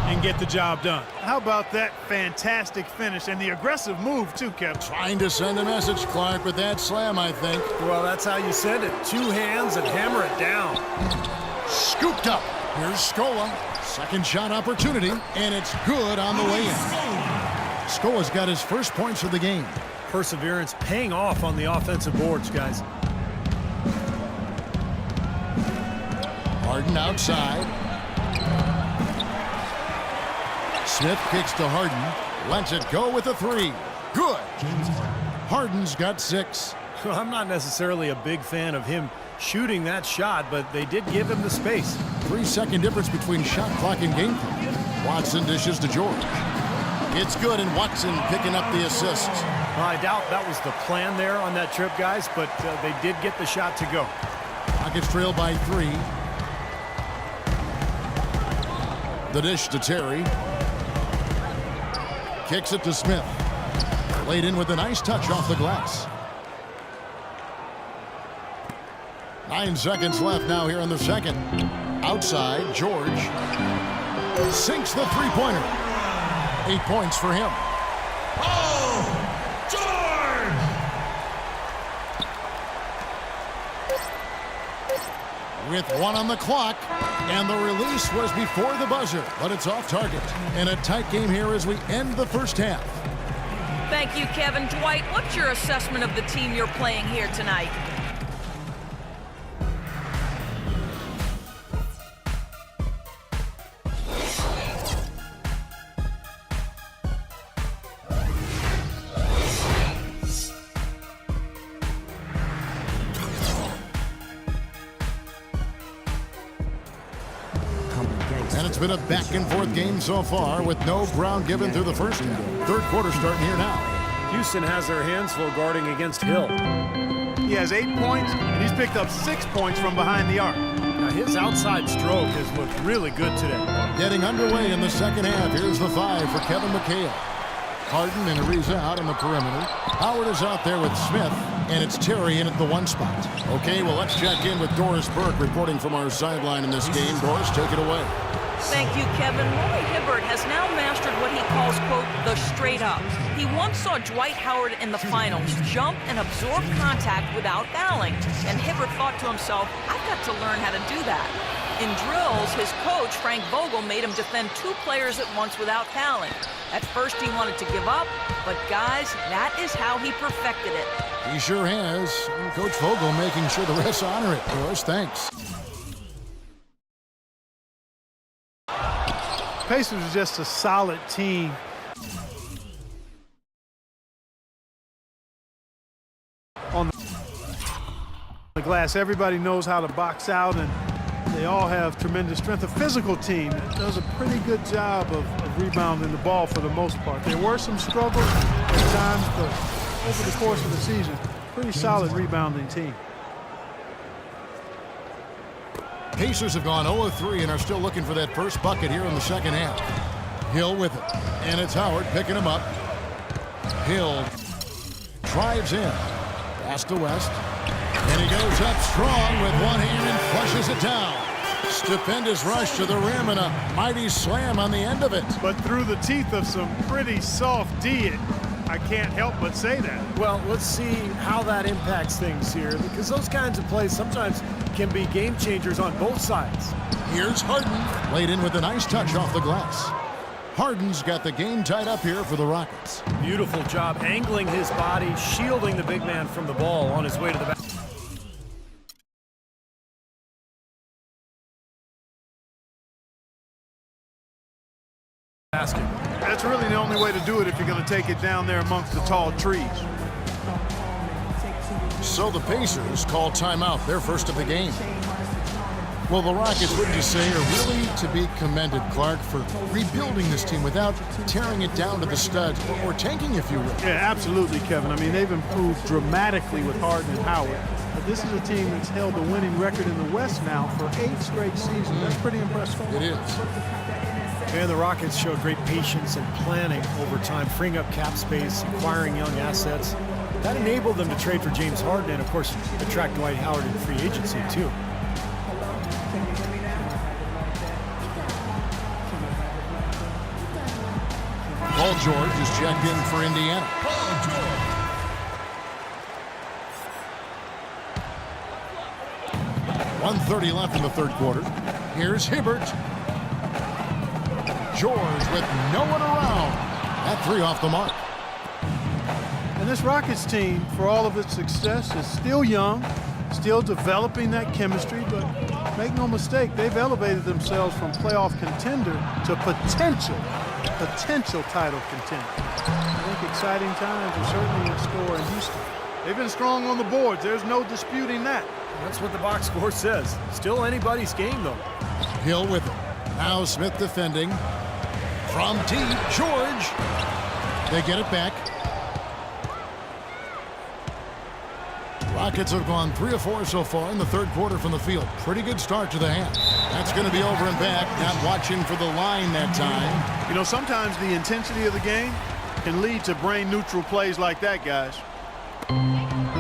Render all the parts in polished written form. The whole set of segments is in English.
and get the job done. How about that fantastic finish and the aggressive move too, Kevin? Trying to send a message, Clark, with that slam, I think. Well, that's how you send it. 2 hands and hammer it down. Scooped up. Here's Scola. Second shot opportunity, and it's good on the way in. Scola's got his first points of the game. Perseverance paying off on the offensive boards, guys. Harden outside. Smith kicks to Harden. Lets it go with a 3. Good. Harden's got 6. Well, I'm not necessarily a big fan of him shooting that shot, but they did give him the space. 3-second difference between shot clock and game clock. Watson dishes to George. It's good, and Watson picking up the assist. Well, I doubt that was the plan there on that trip, guys, but they did get the shot to go. Rockets trail by 3. The dish to Terry. Kicks it to Smith. Laid in with a nice touch off the glass. 9 seconds left now here in the second. Outside, George sinks the three-pointer. 8 points for him. Oh, George! With 1 on the clock, and the release was before the buzzer, but it's off target. And a tight game here as we end the first half. Thank you, Kevin. Dwight, what's your assessment of the team you're playing here tonight? And it's been a back-and-forth game so far with no ground given through the first half. Third quarter starting here now. Houston has their hands full guarding against Hill. He has 8 points, and he's picked up 6 points from behind the arc. Now, his outside stroke has looked really good today. Getting underway in the second half. Here's the 5 for Kevin McHale. Harden and Ariza out on the perimeter. Howard is out there with Smith, and it's Terry in at the 1 spot. Okay, well, let's check in with Doris Burke reporting from our sideline in this game. Doris, take it away. Thank you, Kevin. Roy Hibbert has now mastered what he calls, quote, the straight up. He once saw Dwight Howard in the finals jump and absorb contact without fouling, and Hibbert thought to himself, I've got to learn how to do that. In drills, his coach, Frank Vogel, made him defend 2 players at once without fouling. At first, he wanted to give up, but guys, that is how he perfected it. He sure has. And Coach Vogel making sure the refs honor it. Doris, thanks. Pacers are just a solid team. On the glass, everybody knows how to box out, and they all have tremendous strength. A physical team that does a pretty good job of rebounding the ball for the most part. There were some struggles at times, but over the course of the season, pretty solid rebounding team. Pacers have gone 0-3 and are still looking for that first bucket here in the second half. Hill with it, and it's Howard picking him up. Hill drives in, pass to West, and he goes up strong with 1 hand and flushes it down. Stupendous rush to the rim and a mighty slam on the end of it. But through the teeth of some pretty soft D, I can't help but say that. Well, let's see how that impacts things here, because those kinds of plays sometimes can be game changers on both sides. Here's Harden, laid in with a nice touch off the glass. Harden's got the game tied up here for the Rockets. Beautiful job angling his body, shielding the big man from the ball on his way to the back. Basket. That's really the only way to do it if you're going to take it down there amongst the tall trees. So the Pacers call timeout, their first of the game. Well, the Rockets, wouldn't you say, are really to be commended, Clark, for rebuilding this team without tearing it down to the studs or tanking, if you will. Yeah, absolutely, Kevin. I mean, they've improved dramatically with Harden and Howard. But this is a team that's held a winning record in the West now for 8 straight seasons. That's pretty impressive. It is. And the Rockets showed great patience and planning over time, freeing up cap space, acquiring young assets. That enabled them to trade for James Harden and, of course, attract Dwight Howard in free agency, too. Paul George is checked in for Indiana. Paul George. .130 left in the third quarter. Here's Hibbert. George with no one around. That three off the mark. And this Rockets team, for all of its success, is still young, still developing that chemistry, but make no mistake, they've elevated themselves from playoff contender to potential title contender. I think exciting times are certainly in store in Houston. They've been strong on the boards. There's no disputing that. That's what the box score says. Still anybody's game, though. Hill with it. Now Smith defending. From deep, George. They get it back. Rockets have gone 3 of 4 so far in the third quarter from the field. Pretty good start to the half. That's going to be over and back. Not watching for the line that time. You know, sometimes the intensity of the game can lead to brain-neutral plays like that, guys.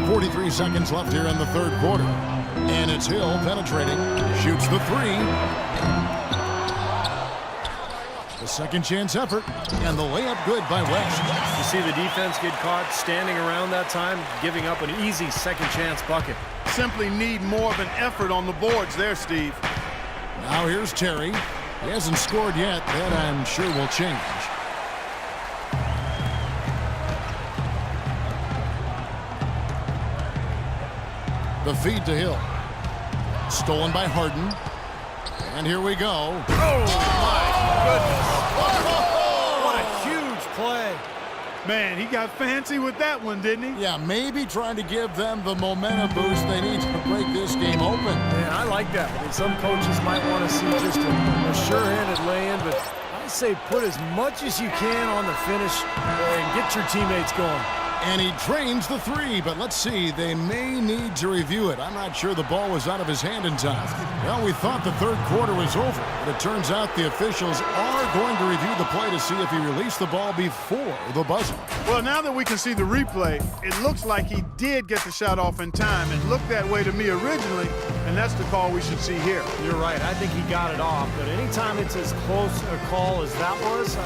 43 seconds left here in the third quarter. And it's Hill penetrating. Shoots the three. The second chance effort. And the layup good by West. You see the defense get caught standing around that time, giving up an easy second chance bucket. Simply need more of an effort on the boards there, Steve. Now here's Terry. He hasn't scored yet. That I'm sure will change. The feed to Hill. Stolen by Harden. And here we go. Oh, my goodness. What a huge play. Man, he got fancy with that one, didn't he? Yeah, maybe trying to give them the momentum boost they need to break this game open. Man, I like that. I mean, some coaches might want to see just a sure-handed lay-in, but I say put as much as you can on the finish and get your teammates going. And he drains the three, but let's see, they may need to review it. I'm not sure the ball was out of his hand in time. Well, we thought the third quarter was over, but it turns out the officials are going to review the play to see if he released the ball before the buzzer. Well, now that we can see the replay, it looks like he did get the shot off in time. It looked that way to me originally, and that's the call we should see here. You're right. I think he got it off, but anytime it's as close a call as that was,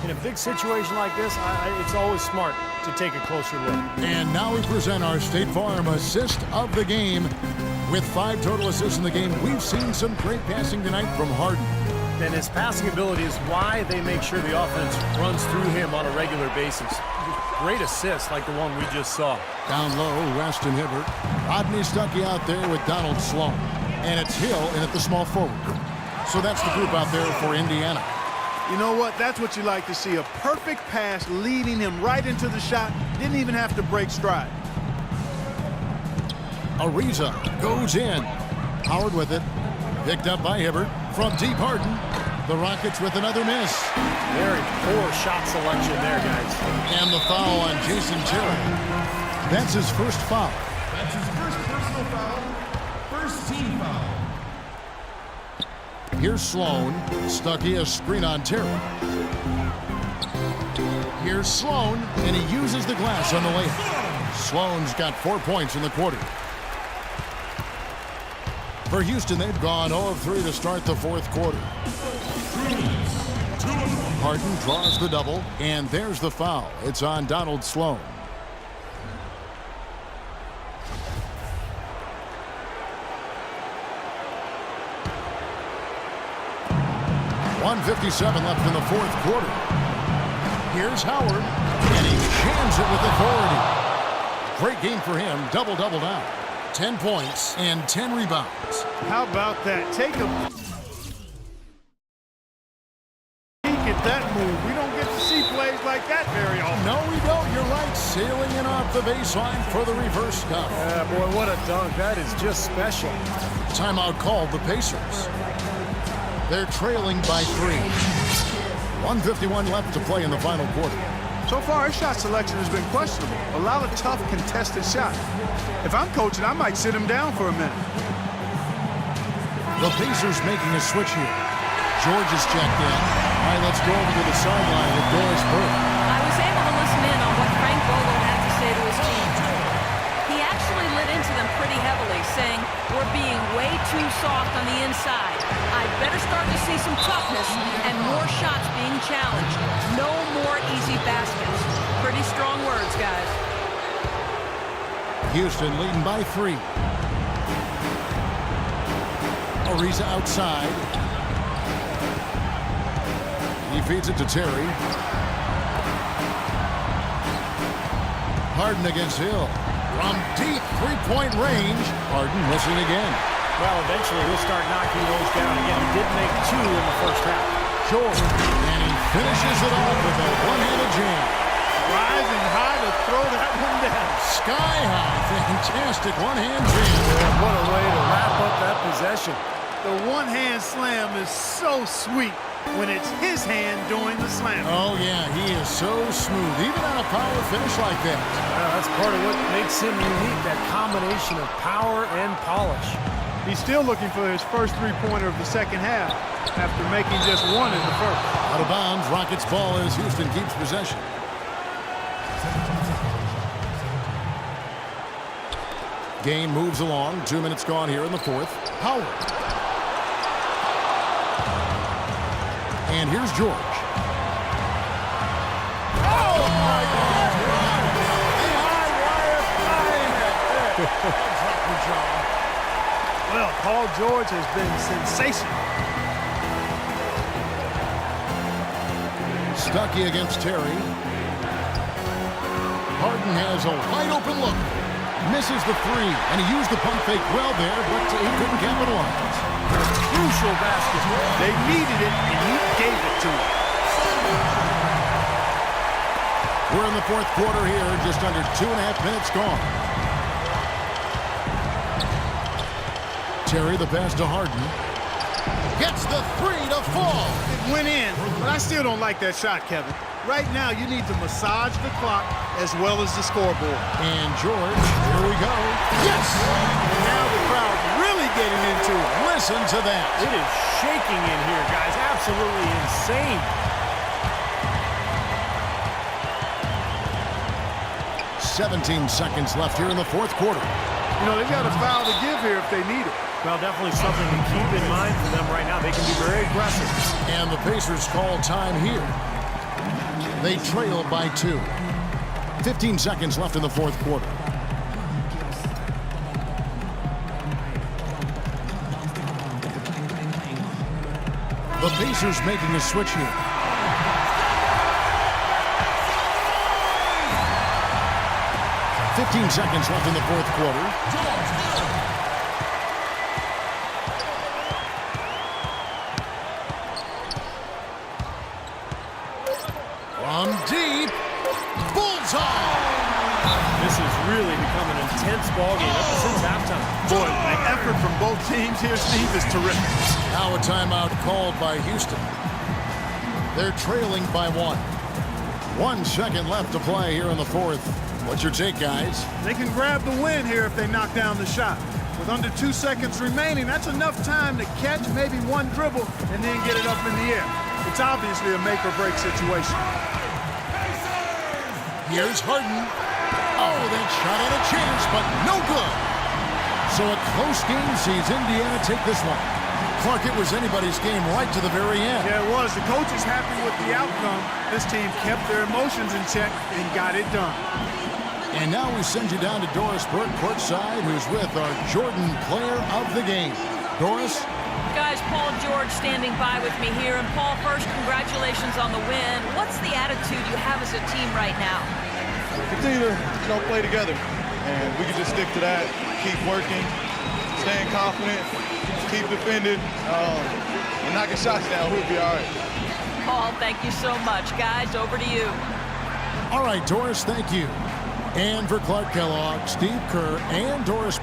in a big situation like this, it's always smart to take a closer look. And now we present our State Farm assist of the game. With 5 total assists in the game, we've seen some great passing tonight from Harden. And his passing ability is why they make sure the offense runs through him on a regular basis. Great assist like the one we just saw. Down low, Weston Hibbert. Rodney Stuckey out there with Donald Sloan. And it's Hill in at the small forward. So that's the group out there for Indiana. You know what? That's what you like to see. A perfect pass leading him right into the shot. Didn't even have to break stride. Ariza goes in. Howard with it. Picked up by Hibbert. From deep, Harden. The Rockets with another miss. Very poor shot selection there, guys. And the foul on Jason Terry. That's his first foul. That's his first personal foul. First team foul. Here's Sloan. Stuckey a screen on Terry. Here's Sloan, and he uses the glass on the layup. Sloan's got 4 points in the quarter. For Houston, they've gone 0 of 3 to start the fourth quarter. Harden draws the double, and there's the foul. It's on Donald Sloan. .157 left in the fourth quarter. Here's Howard, and he jams it with authority. Great game for him, double-double now. 10 points and 10 rebounds. How about that? Take a peek at that move. We don't get to see plays like that very often. No, we don't. You're right. Sailing in off the baseline for the reverse cuff. Yeah, boy, what a dunk. That is just special. Timeout called the Pacers. They're trailing by 3. 1:51 left to play in the final quarter. So far, his shot selection has been questionable. A lot of tough, contested shots. If I'm coaching, I might sit him down for a minute. The Pacers making a switch here. George is checked in. All right, let's go over to the sideline with Doris Burke. I was able to listen in on what Frank Vogel had to say to his team. He actually lit into them pretty heavily, saying, "We're being way too soft on the inside. I better start to see some toughness and more shots being challenged. No more easy baskets. Pretty strong words, guys. Houston leading by 3. Ariza outside. He feeds it to Terry. Harden against Hill. From deep three-point range. Harden missing again. Well, eventually he'll start knocking those down again. He did make 2 in the first half. George. And he finishes it off with a one-handed jam. Rising high to throw that one down. Sky high. Fantastic one-hand jam. And what a way to wrap up that possession. The one-hand slam is so sweet when it's his hand doing the slam. Oh, yeah, he is so smooth, even on a power finish like that. Well, that's part of what makes him unique, that combination of power and polish. He's still looking for his first three-pointer of the second half after making just one in the first. Out of bounds, Rockets ball as Houston keeps possession. Game moves along. 2 minutes gone here in the fourth. Howard. And here's George. Oh, my God! Well, Paul George has been sensational. Stuckey against Terry. Harden has a wide-open look. Misses the 3, and he used the pump fake well there, but he couldn't capitalize. Crucial basket. They needed it, and he gave it to them. We're in the fourth quarter here, just under 2.5 minutes gone. Terry, the pass to Harden. Gets the 3 to fall. It went in, but I still don't like that shot, Kevin. Right now, you need to massage the clock as well as the scoreboard. And George, here we go. Yes! And now the crowd really getting into it. Listen to that. It is shaking in here, guys. Absolutely insane. 17 seconds left here in the fourth quarter. You know, they've got a foul to give here if they need it. Well, definitely something to keep in mind for them right now. They can be very aggressive. And the Pacers call time here. They trail by 2. 15 seconds left in the fourth quarter. The Pacers making a switch here. "15 seconds left in the fourth quarter. From deep, bullseye! This has really become an intense ballgame ever since halftime. Boy, the effort from both teams here, Steve, is terrific. Now a timeout called by Houston. They're trailing by 1. 1 second left to play here in the fourth. What's your take, guys? They can grab the win here if they knock down the shot. With under 2 seconds remaining, that's enough time to catch maybe one dribble and then get it up in the air. It's obviously a make-or-break situation. Here's Harden. Oh, that shot had a chance, but no good. So a close game sees Indiana take this one. Clark, it was anybody's game right to the very end. Yeah, it was. The coach is happy with the outcome. This team kept their emotions in check and got it done. And now we send you down to Doris Burke courtside, who's with our Jordan player of the game. Doris? Guys, Paul George standing by with me here. And Paul, first, congratulations on the win. What's the attitude you have as a team right now? Continue to play together, and we can just stick to that, keep working, staying confident, keep defending, and knocking shots down. We'll be all right. Paul, thank you so much. Guys, over to you. All right, Doris, thank you. And for Clark Kellogg, Steve Kerr, and Doris